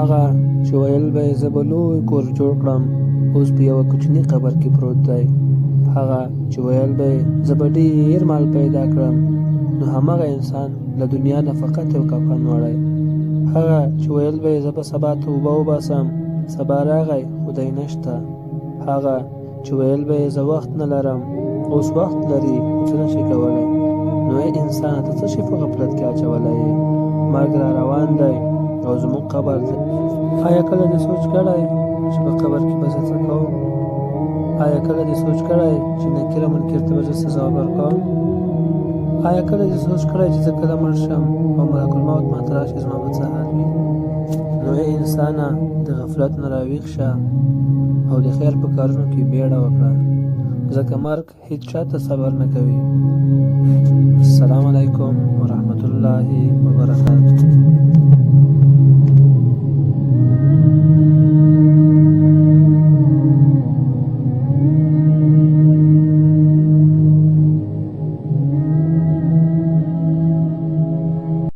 هغه چې ویل به یې زه به لوی کور جوړ کړم اوس په یوه کوچني قبر کې پروت دی. هغه چې ویل به یې زه به ډېر مال پیدا کړم نو همغه انسان له دنیا نه فقط یو کفن وړی. هغه چې ویل به یې زه به سبا توبه وباسم سبا راغی خو دی نشته. هغه چې ویل به یې زه وخت نه لرم اوس وخت لري خو څه نشي کولی. نو ای انسانه ته څه شي په غفلت کې اچولی یې؟ مرګ را روان دی او زموږ قبر دی. آیا کله دې سوچ کړی چې په قبر کې به زه څه کوم؟ آیا کله دې سوچ کړی چې نکیر او منکر ته به زه څه ځواب ورکوم؟ آیا کله دې سوچ کړی چې زه کله مړ شم او ملک الموت ماته راشي زما به څه حال وي؟ نو ای انسانه د غفلت نه راویښ شه او د خیر په کارونو کې بیړه وکړه ځکه مرګ هیڅ چاته صبر نه کوي. السلام علیکم ورحمت الله وبرکاته.